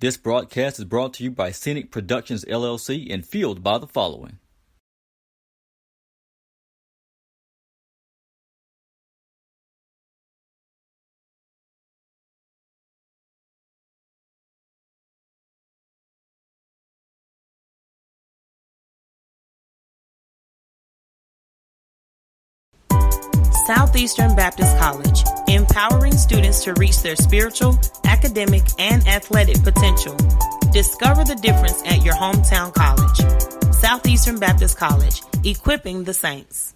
This broadcast is brought to you by Scenic Productions, LLC, and fueled by the following. Southeastern Baptist College, empowering students to reach their spiritual, academic, and athletic potential. Discover the difference at your hometown college. Southeastern Baptist College, equipping the saints.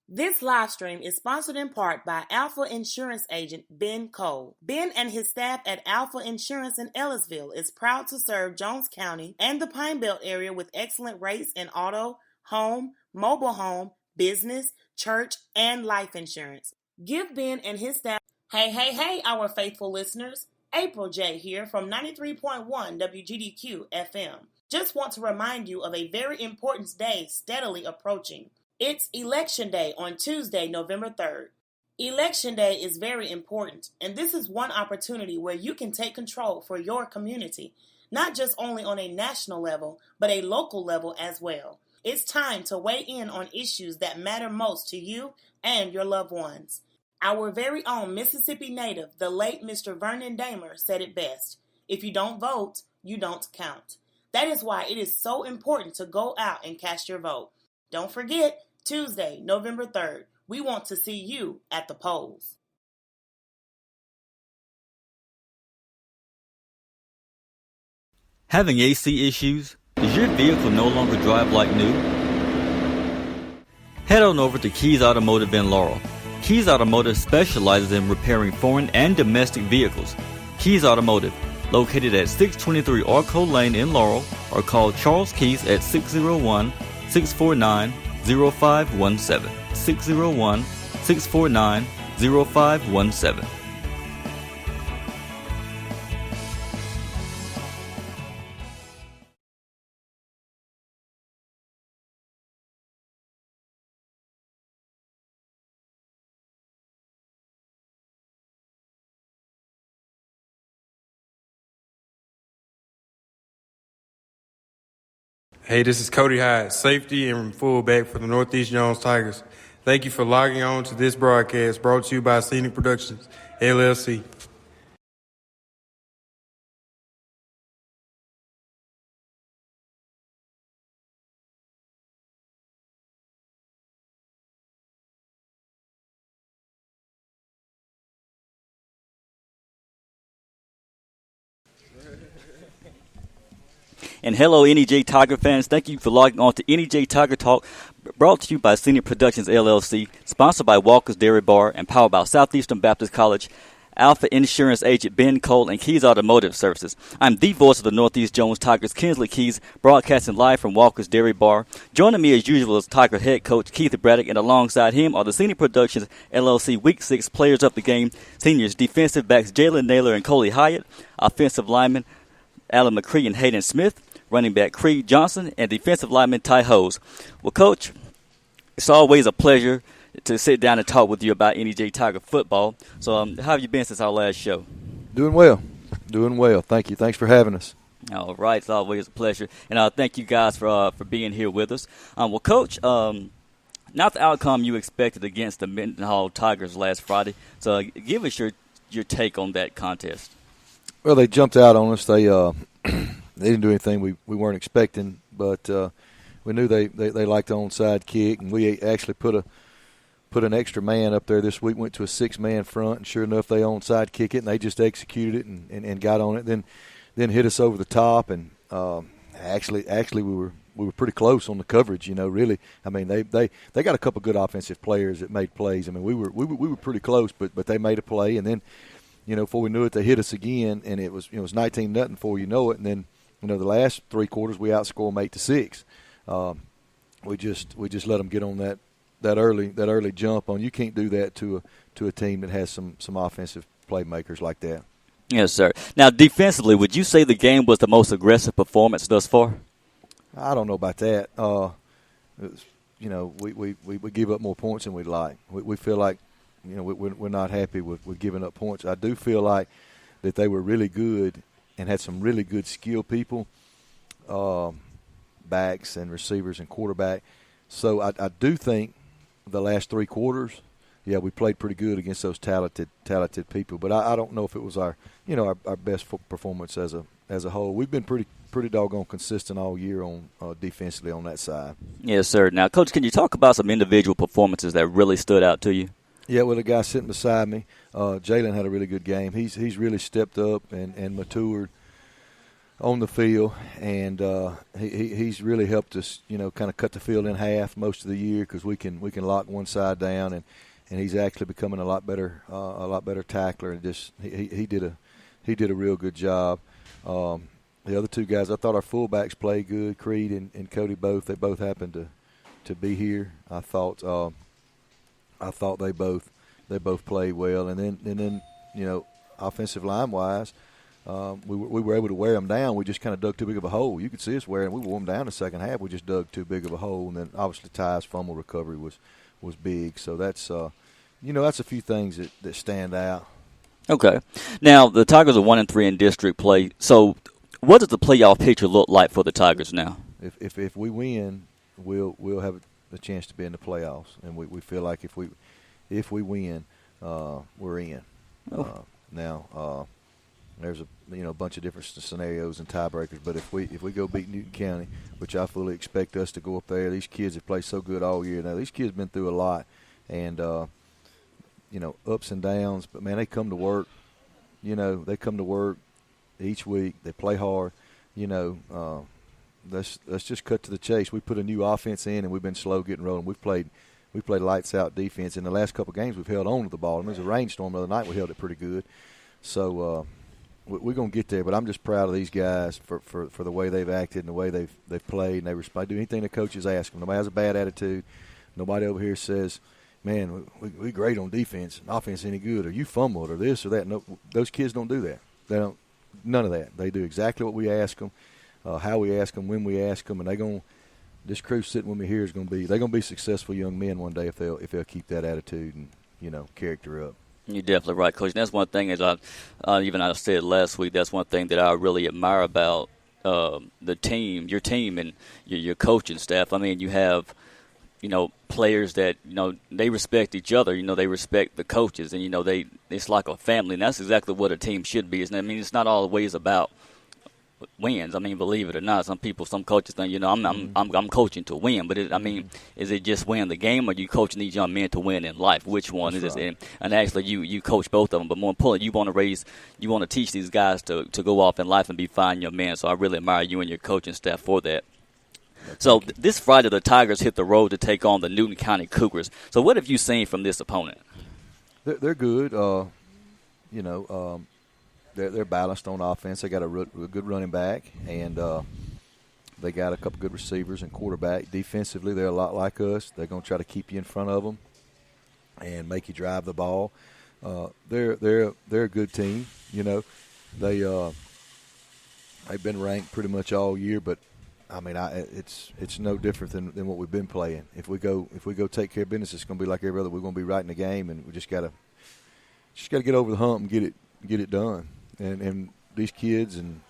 This live stream is sponsored in part by Alpha Insurance agent Ben Cole. Ben and his staff at Alpha Insurance in Ellisville is proud to serve Jones County and the Pine Belt area with excellent rates in auto, home, mobile home, business, church, and life insurance. Give Ben and his staff... Hey, our faithful listeners. April J. here from 93.1 WGDQ FM. Just want to remind you of a very important day steadily approaching. It's Election Day on Tuesday, November 3rd. Election Day is very important, and this is one opportunity where you can take control for your community, not just only on a national level, but a local level as well. It's time to weigh in on issues that matter most to you and your loved ones. Our very own Mississippi native, the late Mr. Vernon Damer, said it best. If you don't vote, you don't count. That is why it is so important to go out and cast your vote. Don't forget, Tuesday, November 3rd, we want to see you at the polls. Having AC issues? Does your vehicle no longer drive like new? Head on over to Keys Automotive in Laurel. Keys Automotive specializes in repairing foreign and domestic vehicles. Keys Automotive, located at 623 Arco Lane in Laurel, or call Charles Keys at 601-649-0517. 601-649-0517. Hey, this is Cody Hiatt, safety and fullback for the Northeast Jones Tigers. Thank you for logging on to this broadcast brought to you by Scenic Productions, LLC. And hello, NEJ Tiger fans. Thank you for logging on to NEJ Tiger Talk, brought to you by Scenic Productions, LLC, sponsored by Walker's Dairy Bar, and powered by Southeastern Baptist College, Alpha Insurance agent Ben Cole, and Keys Automotive Services. I'm the voice of the Northeast Jones Tigers, Kensley Keys, broadcasting live from Walker's Dairy Bar. Joining me as usual is Tiger Head Coach Keith Braddock, and alongside him are the Scenic Productions, LLC Week 6 Players of the Game, seniors defensive backs Jalin Naylor and Cody Hiatt, offensive lineman McCree and Hayden Smith, running back Creed Johnson, and defensive lineman Hoze. Well, Coach, it's always a pleasure to sit down and talk with you about NEJ Tiger football. So how have you been since our last show? Doing well. Thank you. Thanks for having us. All right. It's always a pleasure. And thank you guys for being here with us. Well, Coach, not the outcome you expected against the Mendenhall Tigers last Friday. So give us your take on that contest. Well, they jumped out on us. They they didn't do anything we weren't expecting, but we knew they liked the onside kick, and we actually put an extra man up there this week. Went to a 6-man front, and sure enough, they onside kick it, and they just executed it and got on it. Then hit us over the top, and actually we were pretty close on the coverage. Really, I mean they got a couple good offensive players that made plays. I mean we were pretty close, but they made a play, and then before we knew it, they hit us again, and it was 19-0 before you know it, and then. The last 3 quarters we outscore them 8-6. We just let them get on that early jump on. You can't do that to a team that has some offensive playmakers like that. Yes, sir. Now, defensively, would you say the game was the most aggressive performance thus far? I don't know about that. We give up more points than we'd like. We feel like, we're not happy with giving up points. I do feel like that they were really good and had some really good skill people, backs and receivers and quarterback. So I do think the last three quarters, we played pretty good against those talented people. But I don't know if it was our best performance as a whole. We've been pretty doggone consistent all year on defensively on that side. Yes, sir. Now, Coach, can you talk about some individual performances that really stood out to you? Yeah, well, the guy sitting beside me, Jalin had a really good game. He's really stepped up and matured on the field, and he's really helped us, kind of cut the field in half most of the year because we can lock one side down, and he's actually becoming a lot better tackler. And just he did a real good job. The other two guys, I thought our fullbacks played good. Creed and Cody both happened to be here. I thought they both played well, and then offensive line wise. We were able to wear them down. We just kind of dug too big of a hole. You could see us wearing. We wore them down in the second half. We just dug too big of a hole, and then obviously Ty's fumble recovery was big. So that's that's a few things that stand out. Okay. Now the Tigers are 1-3 in district play. So what does the playoff picture look like for the Tigers now? If we win, we'll have a chance to be in the playoffs, and we feel like if we win, we're in. Now. There's a bunch of different scenarios and tiebreakers, but if we go beat Newton County, which I fully expect us to go up there, these kids have played so good all year. Now these kids have been through a lot, and ups and downs. But man, they come to work. They come to work each week. They play hard. Let's just cut to the chase. We put a new offense in, and we've been slow getting rolling. We played lights out defense in the last couple of games. We've held on to the ball. There was a rainstorm the other night. We held it pretty good. So. We're going to get there, but I'm just proud of these guys for the way they've acted and the way they've played, and they respond. Do anything the coaches ask them. Nobody has a bad attitude. Nobody over here says, man, we great on defense. Offense any good, or you fumbled, or this or that. No, those kids don't do that. They don't. None of that. They do exactly what we ask them, how we ask them, when we ask them, and this crew sitting with me here they're going to be successful young men one day if they'll keep that attitude and character up. You're definitely right, Coach. And that's one thing, as I said last week, that's one thing that I really admire about the team, your team, and your coaching staff. I mean, you have, players that, they respect each other. They respect the coaches, and, it's like a family. And that's exactly what a team should be. I mean, it's not always about wins. I mean, believe it or not, some coaches think, I'm coaching to win. But is it just win the game, or are you coaching these young men to win in life? Which one is it? And actually, you coach both of them. But more importantly, you want to teach these guys to go off in life and be fine young men. So I really admire you and your coaching staff for that. So this Friday, the Tigers hit the road to take on the Newton County Cougars. So what have you seen from this opponent? They're good. They're balanced on offense. They got a good running back, and they got a couple good receivers and quarterback. Defensively, they're a lot like us. They're going to try to keep you in front of them and make you drive the ball. They're a good team. They've been ranked pretty much all year, but I mean, it's no different than what we've been playing. If we go take care of business, it's going to be like every other. We're going to be right in the game, and we just got to get over the hump and get it done. And these kids and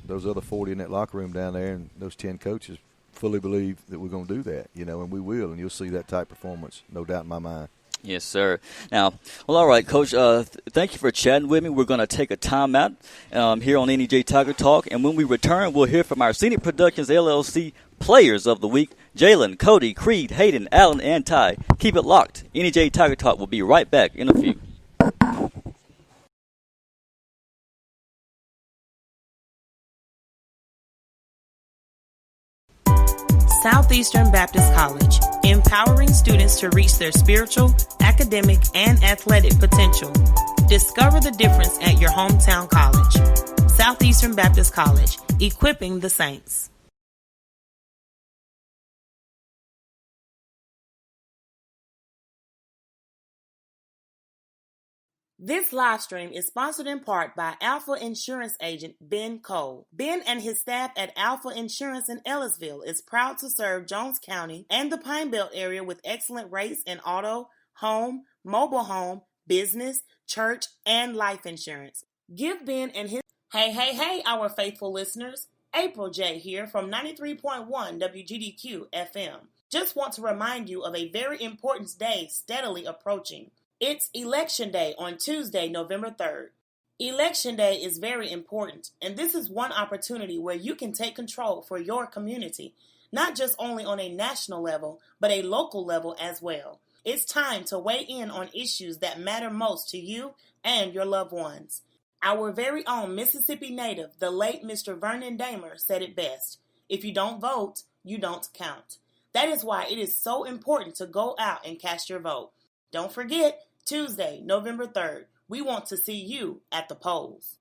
those other 40 in that locker room down there and those 10 coaches fully believe that we're going to do that, and we will, and you'll see that type of performance, no doubt in my mind. Yes, sir. Now, well, all right, Coach, thank you for chatting with me. We're going to take a timeout here on NEJ Tiger Talk, and when we return, we'll hear from our Scenic Productions LLC Players of the Week, Jalin, Cody, Creed, Hayden, Allen, and Ty. Keep it locked. NEJ Tiger Talk will be right back in a few. Southeastern Baptist College, empowering students to reach their spiritual, academic, and athletic potential. Discover the difference at your hometown college. Southeastern Baptist College, equipping the saints. This live stream is sponsored in part by Alpha Insurance agent Ben Cole. Ben and his staff at Alpha Insurance in Ellisville is proud to serve Jones County and the Pine Belt area with excellent rates in auto, home, mobile home, business, church, and life insurance. Give Ben and his... Hey, our faithful listeners. April J here from 93.1 WGDQ FM. Just want to remind you of a very important day steadily approaching. It's Election Day on Tuesday, November 3rd. Election Day is very important, and this is one opportunity where you can take control for your community, not just only on a national level, but a local level as well. It's time to weigh in on issues that matter most to you and your loved ones. Our very own Mississippi native, the late Mr. Vernon Damer, said it best. If you don't vote, you don't count. That is why it is so important to go out and cast your vote. Don't forget, Tuesday, November 3rd, we want to see you at the polls.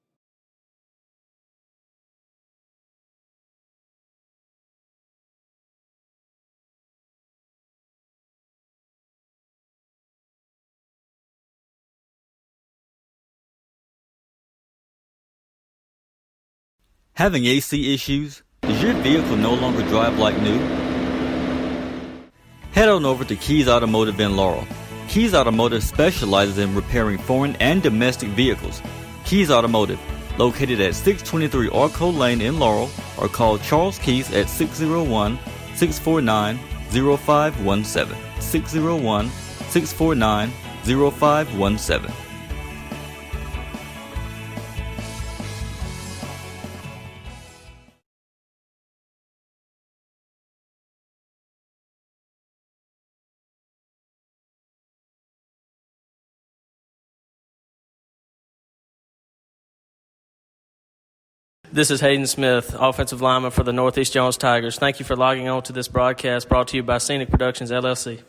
Having AC issues? Does your vehicle no longer drive like new? Head on over to Keys Automotive in Laurel. Keys Automotive specializes in repairing foreign and domestic vehicles. Keys Automotive, located at 623 Arco Lane in Laurel, or call Charles Keys at 601-649-0517. 601-649-0517. This is Hayden Smith, Offensive Lineman for the Northeast Jones Tigers. Thank you for logging on to this broadcast brought to you by Scenic Productions, LLC.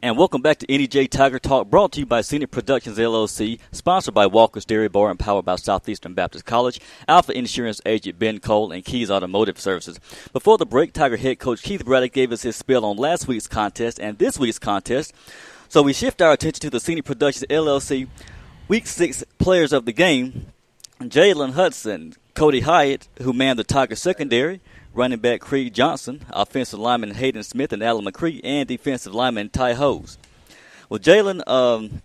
And welcome back to NEJ Tiger Talk, brought to you by Scenic Productions, LLC, sponsored by Walker's Dairy Bar and powered by Southeastern Baptist College, Alpha Insurance agent Ben Cole, and Keys Automotive Services. Before the break, Tiger head coach Keith Braddock gave us his spiel on last week's contest and this week's contest. So we shift our attention to the Scenic Productions, LLC Week 6 players of the game. Jalin Hudson, Cody Hiatt, who manned the Tiger secondary, running back Creed Johnson, offensive lineman Haden Smith and Alan McCree, and defensive lineman Ty Hoze. Well, Jalin,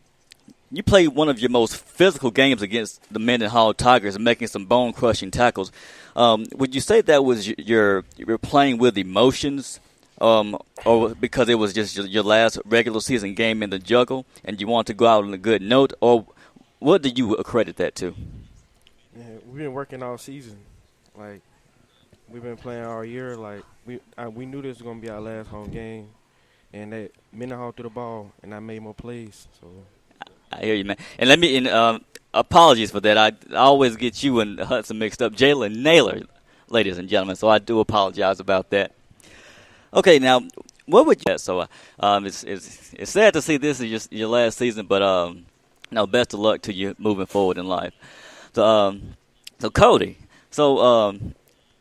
you played one of your most physical games against the Mendenhall Tigers, making some bone-crushing tackles. Would you say that was you're playing with emotions, or because it was just your last regular season game in the juggle, and you want to go out on a good note, or what do you accredit that to? Yeah, we've been working all season, like. We've been playing all year. Like we knew this was gonna be our last home game, and that Mendenhall threw the ball, and I made more plays. So I hear you, man. And apologies for that. I always get you and Hudson mixed up. Jalin Naylor, ladies and gentlemen. So I do apologize about that. Okay, now what would you? So it's sad to see this is your last season, but best of luck to you moving forward in life. So Cody,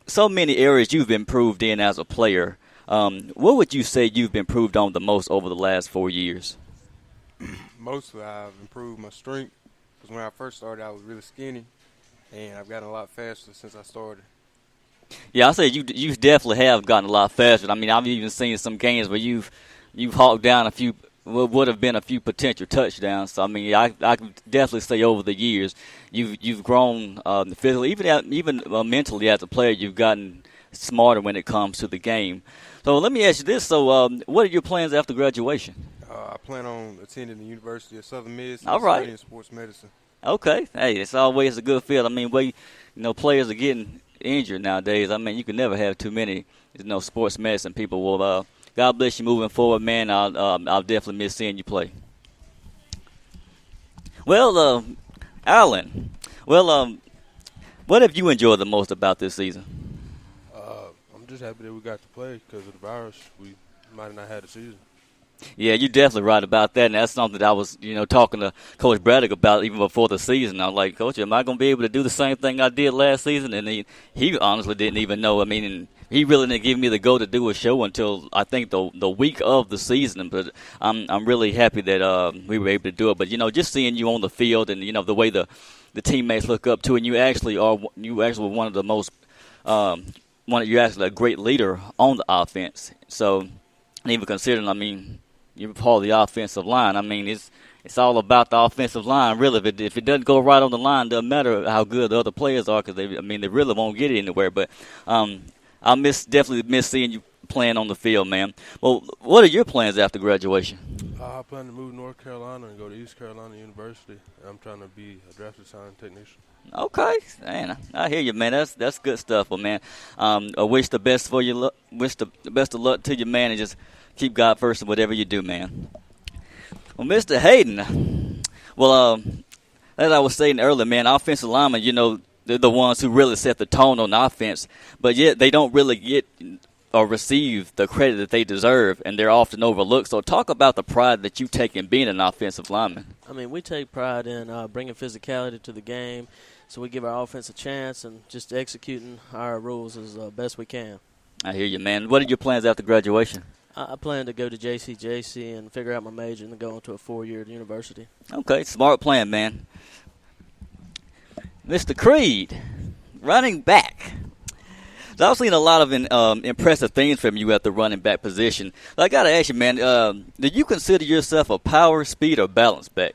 so many areas you've improved in as a player. What would you say you've improved on the most over the last 4 years? Mostly I've improved my strength because when I first started I was really skinny, and I've gotten a lot faster since I started. Yeah, I say you definitely have gotten a lot faster. I mean, I've even seen some games where you've hawked down a few what would have been a few potential touchdowns. So I mean, I can definitely say over the years you've grown physically, even mentally as a player. You've gotten smarter when it comes to the game. So let me ask you this: so what are your plans after graduation? I plan on attending the University of Southern Miss. All right. Studying sports medicine. Okay. Hey, it's always a good field. I mean, players are getting injured nowadays. I mean, you can never have too many, sports medicine people. Well, God bless you moving forward, man. I'll definitely miss seeing you play. Well, Alan, what have you enjoyed the most about this season? I'm just happy that we got to play because of the virus. We might have not had a season. Yeah, you're definitely right about that, and that's something that I was, talking to Coach Braddock about even before the season. I was like, Coach, am I going to be able to do the same thing I did last season? And he honestly didn't even know. I mean, and he really didn't give me the go to do a show until I think the week of the season. But I'm really happy that we were able to do it. But just seeing you on the field and the way the teammates look up to, and you actually were one of the most you're actually a great leader on the offense. So even considering, I mean, you're part of the offensive line. I mean, it's all about the offensive line, really. If it doesn't go right on the line, it doesn't matter how good the other players are, because they really won't get it anywhere. But I definitely miss seeing you playing on the field, man. Well, what are your plans after graduation? I plan to move to North Carolina and go to East Carolina University. I'm trying to be a drafted sign technician. Okay, man, I hear you, man. That's good stuff, well, man. I wish the best for you. Wish the best of luck to you, man, and just keep God first in whatever you do, man. Well, Mr. Hayden, as I was saying earlier, man, offensive linemen, they're the ones who really set the tone on offense, but yet they don't really get or receive the credit that they deserve, and they're often overlooked. So talk about the pride that you take in being an offensive lineman. I mean, we take pride in bringing physicality to the game, so we give our offense a chance and just executing our rules as best we can. I hear you, man. What are your plans after graduation? I plan to go to JCJC and figure out my major and go into a 4-year university. Okay, smart plan, man. Mr. Creed, running back. So I've seen a lot of impressive things from you at the running back position. I got to ask you, man, do you consider yourself a power, speed, or balance back?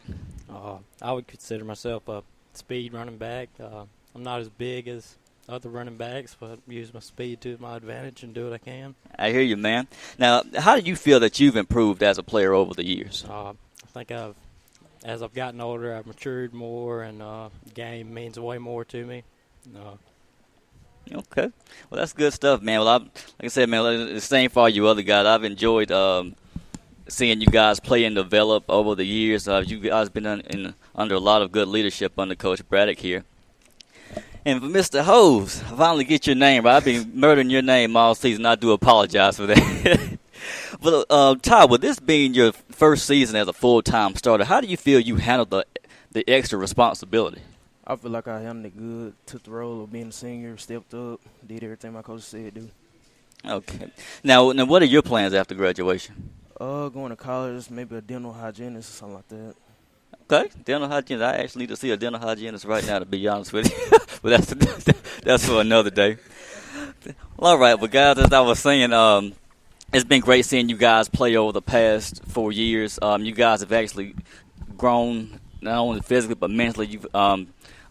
I would consider myself a speed running back. I'm not as big as other running backs, but use my speed to my advantage and do what I can. I hear you, man. Now, how do you feel that you've improved as a player over the years? I think as I've gotten older, I've matured more, and the game means way more to me. Okay. Well, that's good stuff, man. Well, like I said, man, the same for all you other guys. I've enjoyed seeing you guys play and develop over the years. You guys been under a lot of good leadership under Coach Braddock here. And for Mr. Hoze, I finally get your name right. I've been murdering your name all season. I do apologize for that. But, Ty, with this being your first season as a full-time starter, how do you feel you handled the extra responsibility? I feel like I handled it good, took the role of being a senior, stepped up, did everything my coach said do. Okay. Now, what are your plans after graduation? Going to college, maybe a dental hygienist or something like that. Okay, dental hygienist. I actually need to see a dental hygienist right now, to be honest with you. But that's for another day. Well, all right, but guys, as I was saying, it's been great seeing you guys play over the past 4 years. You guys have actually grown not only physically but mentally. You've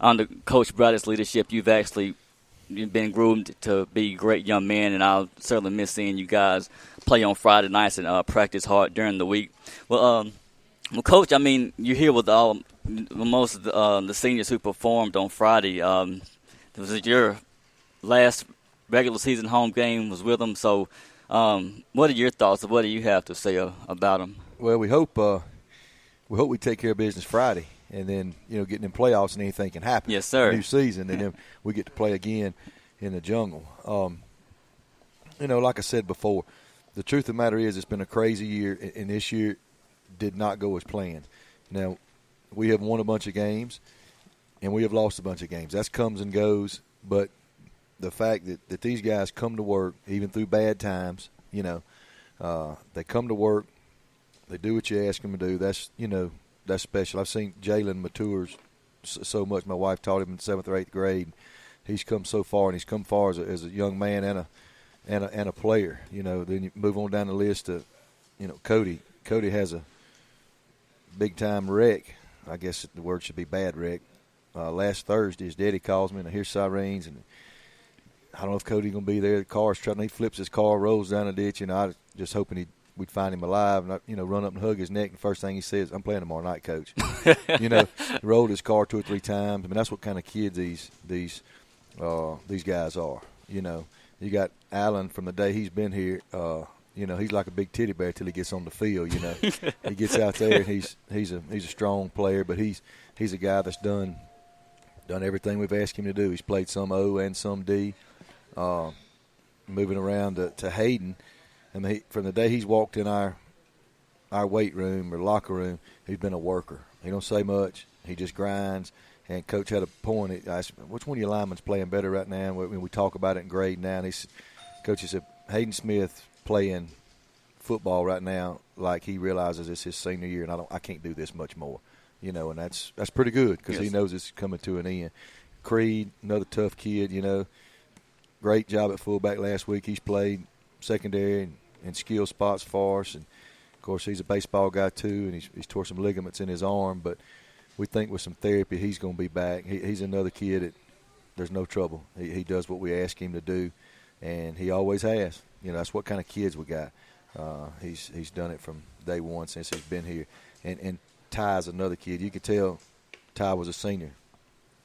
under Coach Braddock's leadership, you've been groomed to be great young men, and I'll certainly miss seeing you guys play on Friday nights and practice hard during the week. Well, Coach, I mean, you're here with most of the seniors who performed on Friday. This was your last regular season home game was with them. So, what are your thoughts? What do you have to say about them? Well, we hope we take care of business Friday, and then getting in playoffs and anything can happen. Yes, sir. New season, and then we get to play again in the jungle. Like I said before, the truth of the matter is it's been a crazy year, and this year did not go as planned. Now, we have won a bunch of games, and we have lost a bunch of games. That comes and goes, but the fact that these guys come to work, even through bad times, they come to work, they do what you ask them to do. That's special. I've seen Jalin matures so much. My wife taught him in 7th or 8th grade. He's come so far, and he's come far as a young man and a player. Then you move on down the list to, Cody. Cody has a big-time wreck. I guess the word should be bad wreck. Last Thursday, his daddy calls me, and I hear sirens, and I don't know if Cody's going to be there. The car's trucking. He flips his car, rolls down a ditch, and I was just hoping we'd find him alive, and I, run up and hug his neck. And the first thing he says, "I'm playing tomorrow night, Coach." He rolled his car 2 or 3 times. I mean, that's what kind of kids these guys are. You got Allen from the day he's been here. He's like a big teddy bear till he gets on the field. He gets out there and he's a strong player, but he's a guy that's done everything we've asked him to do. He's played some O and some D. Moving around to Hayden, I mean, from the day he's walked in our our weight room or locker room, he's been a worker. He don't say much. He just grinds. And Coach had a point. I asked him, which one of your linemen's playing better right now? And we talk about it in grade now. And Coach said, Hayden Smith playing football right now like he realizes it's his senior year, and I can't do this much more. You know, and that's pretty good because he knows it's coming to an end. Creed, another tough kid, you know, great job at fullback last week. He's played secondary and skill spots for us. And, of course, he's a baseball guy too, and he's tore some ligaments in his arm. But we think with some therapy he's going to be back. He's another kid that there's no trouble. He does what we ask him to do, and he always has. You know, that's what kind of kids we got. He's done it from day one since he's been here. And Ty's another kid. You could tell Ty was a senior.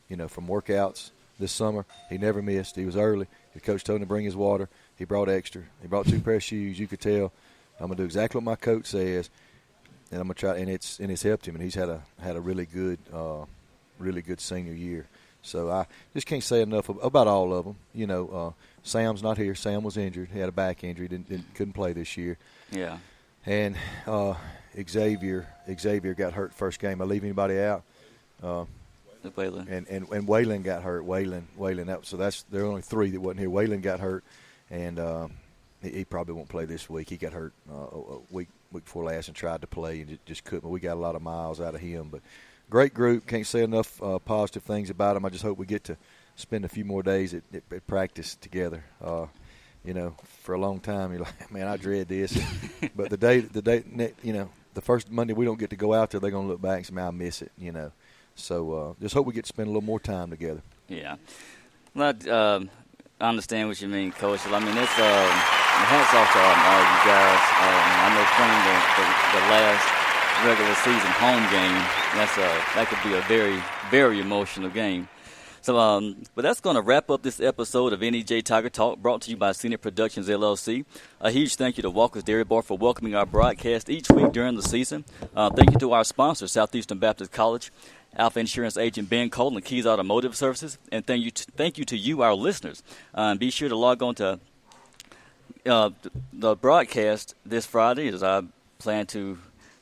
You know, from workouts this summer, he never missed. He was early. The coach told him to bring his water. He brought extra. He brought 2 pair of shoes. You could tell, I'm gonna do exactly what my coach says, and I'm gonna try. And it's helped him. And he's had a really good senior year. So I just can't say enough about all of them. You know, Sam's not here. Sam was injured. He had a back injury. Couldn't play this year. Yeah. And Xavier got hurt first game. I leave anybody out? Waylon. And Waylon got hurt. Waylon. So there are only 3 that wasn't here. Waylon got hurt, and he probably won't play this week. He got hurt a week before last and tried to play and just couldn't. But we got a lot of miles out of him. But great group. Can't say enough positive things about them. I just hope we get to spend a few more days at practice together. You know, for a long time, you're like, man, I dread this. But the day, you know, the first Monday we don't get to go out there, they're going to look back and say, man, I miss it, you know. So just hope we get to spend a little more time together. Yeah. Well, I understand what you mean, Coach. I mean, it's hats off to all you guys. I know playing the last regular season home game, that could be a very, very emotional game. So, but that's going to wrap up this episode of NEJ Tiger Talk, brought to you by Scenic Productions, LLC. A huge thank you to Walker's Dairy Bar for welcoming our broadcast each week during the season. Thank you to our sponsor, Southeastern Baptist College, Alpha Insurance Agent Ben Cole, and Keys Automotive Services. And thank you to you, our listeners. Be sure to log on to the broadcast this Friday, as I plan to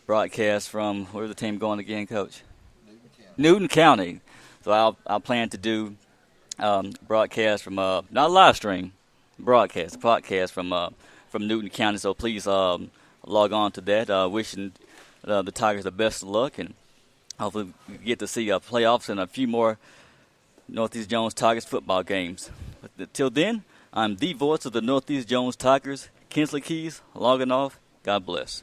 broadcast from, where's the team going again, Coach? Newton County. So I'll plan to do broadcast from not a live stream, podcast from Newton County. So please log on to that. Wishing the Tigers the best of luck, and hopefully we get to see playoffs and a few more Northeast Jones Tigers football games. But till then, I'm the voice of the Northeast Jones Tigers, Kensley Keys, logging off. God bless.